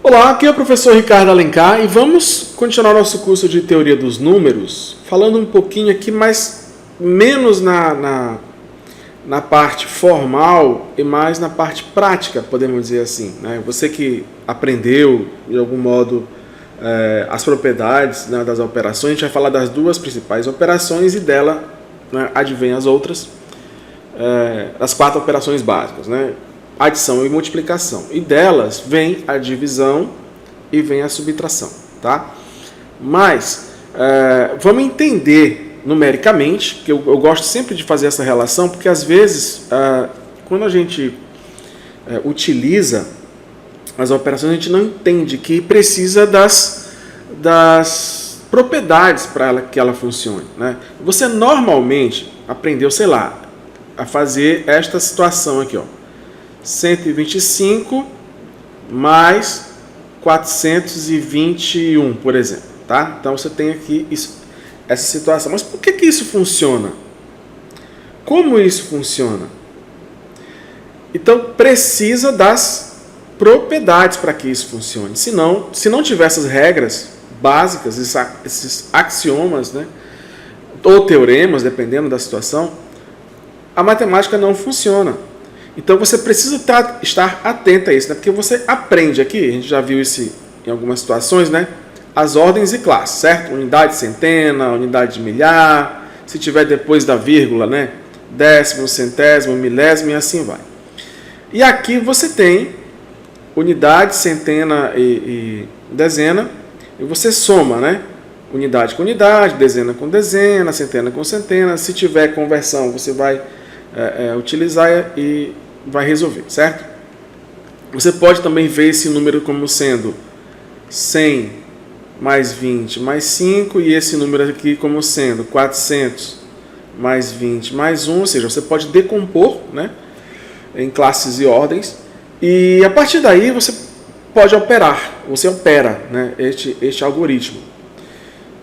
Olá, aqui é o professor Ricardo Alencar e vamos continuar nosso curso de Teoria dos Números, falando um pouquinho aqui, mas menos na parte formal e mais na parte prática, podemos dizer assim, né? Você que aprendeu, de algum modo, as propriedades, né, das operações, a gente vai falar das duas principais operações e dela, né, advém as outras, as 4 operações básicas, né? Adição e multiplicação. E delas vem a divisão e vem a subtração, tá? Mas vamos entender numericamente, que eu gosto sempre de fazer essa relação, porque às vezes, quando a gente utiliza as operações, a gente não entende que precisa das propriedades para que ela funcione, né? Você normalmente aprendeu, sei lá, a fazer esta situação aqui, ó. 125 mais 421, por exemplo, tá? Então você tem aqui essa situação. Mas por que isso funciona? Como isso funciona? Então precisa das propriedades para que isso funcione. Se não tiver essas regras básicas, esses axiomas, né, ou teoremas, dependendo da situação, a matemática não funciona. Então você precisa estar atento a isso, né? Porque você aprende aqui, a gente já viu isso em algumas situações, né? As ordens e classes, certo? Unidade de centena, unidade de milhar, se tiver depois da vírgula, né? Décimo, centésimo, milésimo e assim vai. E aqui você tem unidade, centena e dezena, e você soma, né? Unidade com unidade, dezena com dezena, centena com centena. Se tiver conversão, você vai utilizar e vai resolver, certo? Você pode também ver esse número como sendo 100 mais 20 mais 5 e esse número aqui como sendo 400 mais 20 mais 1, ou seja, você pode decompor, né, em classes e ordens e a partir daí você pode operar, você opera, né, este algoritmo.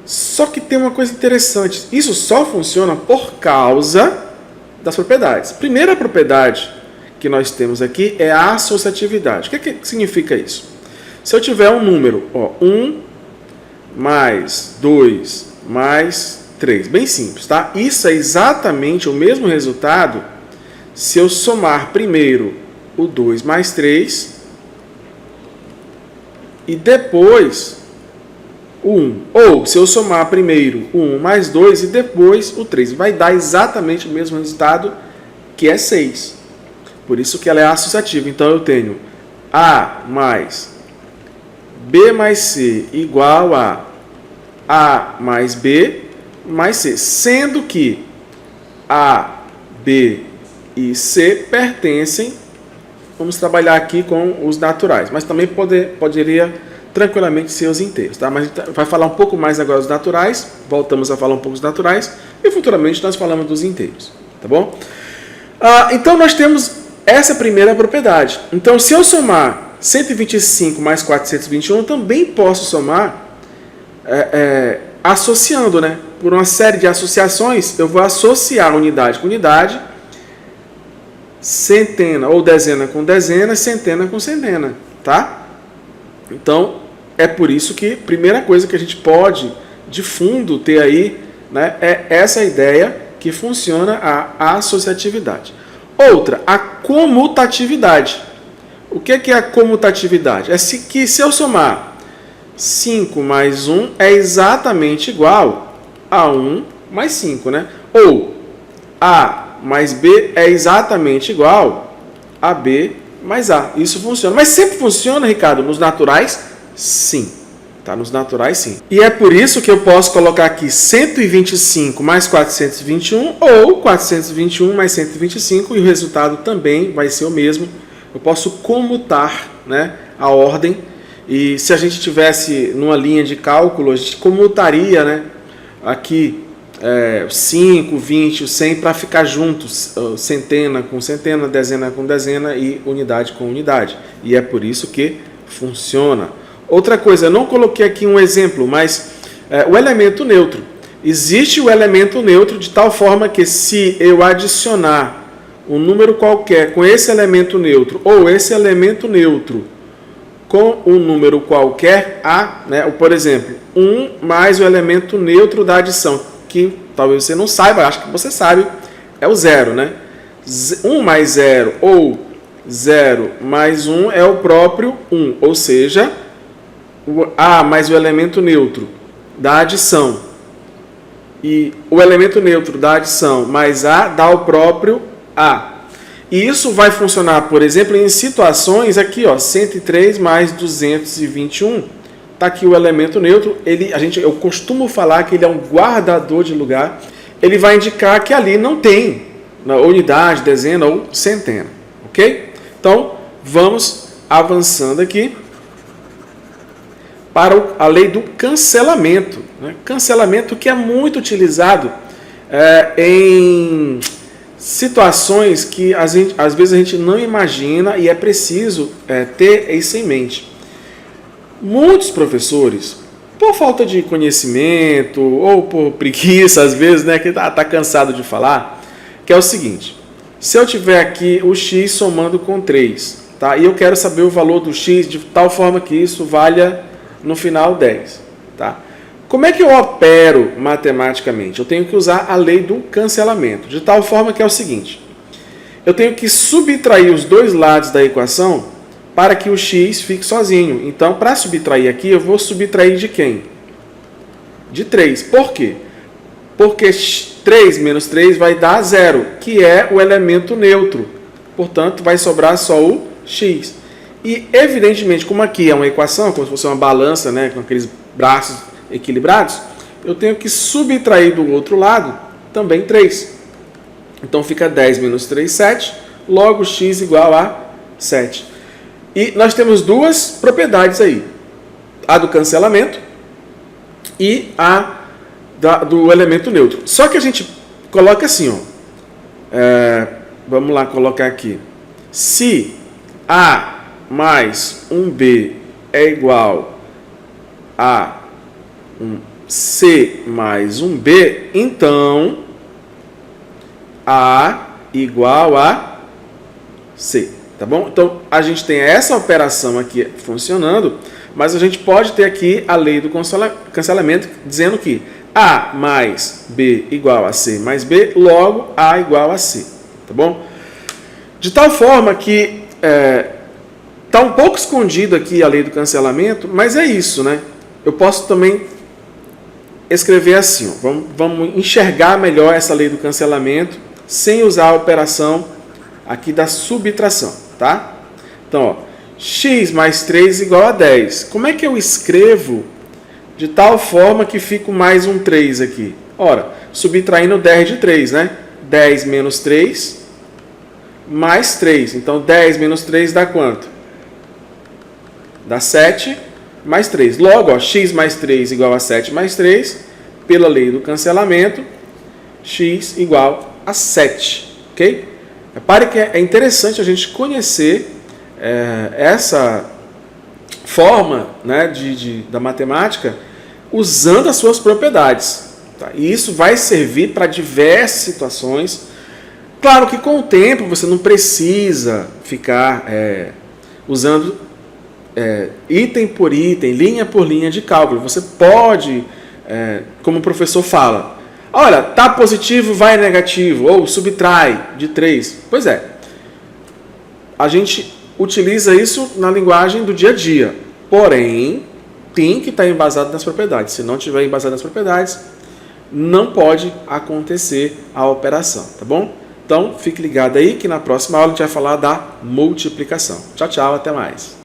Só que tem uma coisa interessante, isso só funciona por causa das propriedades. Primeira propriedade que nós temos aqui é a associatividade. O que significa isso? Se eu tiver um número, 1 mais 2 mais 3, bem simples, tá? Isso é exatamente o mesmo resultado se eu somar primeiro o 2 mais 3 e depois o 1. Ou se eu somar primeiro o 1 mais 2 e depois o 3. Vai dar exatamente o mesmo resultado, que é 6. Por isso que ela é associativa. Então eu tenho A mais B mais C igual a mais B mais C. Sendo que A, B e C pertencem, vamos trabalhar aqui com os naturais, mas também poderia tranquilamente ser os inteiros, tá? Mas a gente vai falar um pouco mais agora dos naturais, voltamos a falar um pouco dos naturais e futuramente nós falamos dos inteiros, tá bom? Então nós temos essa primeira propriedade. Então se eu somar 125 mais 421, eu também posso somar associando, né? Por uma série de associações, eu vou associar unidade com unidade, centena ou dezena com dezena, centena com centena, tá? Então, é por isso que a primeira coisa que a gente pode, de fundo, ter aí, né, é essa ideia que funciona a associatividade. Outra, a comutatividade. O que é a comutatividade? É que se eu somar 5 mais 1 é exatamente igual a 1 mais 5, né? Ou A mais B é exatamente igual a B mais A. Isso funciona. Mas sempre funciona, Ricardo, nos naturais? Sim. Tá? Nos naturais, sim. E é por isso que eu posso colocar aqui 125 mais 421 ou 421 mais 125 e o resultado também vai ser o mesmo. Eu posso comutar, né, a ordem e se a gente tivesse numa linha de cálculo, a gente comutaria, né, aqui 5, 20, 100 para ficar juntos, centena com centena, dezena com dezena e unidade com unidade. E é por isso que funciona. Outra coisa, eu não coloquei aqui um exemplo, mas o elemento neutro. Existe o elemento neutro de tal forma que se eu adicionar um número qualquer com esse elemento neutro ou esse elemento neutro com um número qualquer A, né? Ou, por exemplo, 1 mais o elemento neutro da adição, que talvez você não saiba, acho que você sabe, é o 0, né? 1 mais 0 ou 0 mais 1 é o próprio 1, ou seja, o A mais o elemento neutro da adição e o elemento neutro da adição mais A dá o próprio A. E isso vai funcionar, por exemplo, em situações aqui, ó, 103 mais 221. Está aqui o elemento neutro. Eu costumo falar que ele é um guardador de lugar. Ele vai indicar que ali não tem unidade, dezena ou centena. Ok? Então, vamos avançando aqui para a lei do cancelamento. Né? Cancelamento que é muito utilizado em situações que às vezes a gente não imagina e é preciso ter isso em mente. Muitos professores, por falta de conhecimento ou por preguiça, às vezes, né, que tá cansado de falar, que é o seguinte: se eu tiver aqui o x somando com 3, tá, e eu quero saber o valor do x de tal forma que isso valha no final 10, tá? Como é que eu opero matematicamente? Eu tenho que usar a lei do cancelamento, de tal forma que é o seguinte: eu tenho que subtrair os dois lados da equação para que o x fique sozinho. Então, para subtrair aqui, eu vou subtrair de quem? De 3. Por quê? Porque 3 menos 3 vai dar 0, que é o elemento neutro. Portanto, vai sobrar só o x. E, evidentemente, como aqui é uma equação, como se fosse uma balança, né, com aqueles braços equilibrados, eu tenho que subtrair do outro lado também 3. Então fica 10 menos 3, 7, logo x igual a 7. E nós temos duas propriedades aí, a do cancelamento e a do elemento neutro. Só que a gente coloca assim, ó, vamos lá colocar aqui, se A mais 1B é igual a C mais 1B, então A igual a C, tá bom? Então, a gente tem essa operação aqui funcionando, mas a gente pode ter aqui a lei do cancelamento dizendo que A mais B igual a C mais B, logo A igual a C, tá bom? De tal forma que está um pouco escondido aqui a lei do cancelamento, mas é isso, né? Eu posso também escrever assim, ó, vamos enxergar melhor essa lei do cancelamento sem usar a operação aqui da subtração, tá? Então, ó, x mais 3 igual a 10. Como é que eu escrevo de tal forma que fica mais um 3 aqui? Ora, subtraindo 10 de 3, né? 10 menos 3 mais 3. Então, 10 menos 3 dá quanto? Dá 7 mais 3. Logo, ó, x mais 3 igual a 7 mais 3, pela lei do cancelamento, x igual a 7. Ok? Repare que é interessante a gente conhecer essa forma, né, da matemática usando as suas propriedades. Tá? E isso vai servir para diversas situações. Claro que com o tempo você não precisa ficar usando item por item, linha por linha de cálculo. Você pode, como o professor fala, olha, tá positivo, vai negativo, ou subtrai de 3. Pois é, a gente utiliza isso na linguagem do dia a dia, porém, tem que estar embasado nas propriedades. Se não tiver embasado nas propriedades, não pode acontecer a operação, tá bom? Então, fique ligado aí que na próxima aula a gente vai falar da multiplicação. Tchau, tchau, até mais.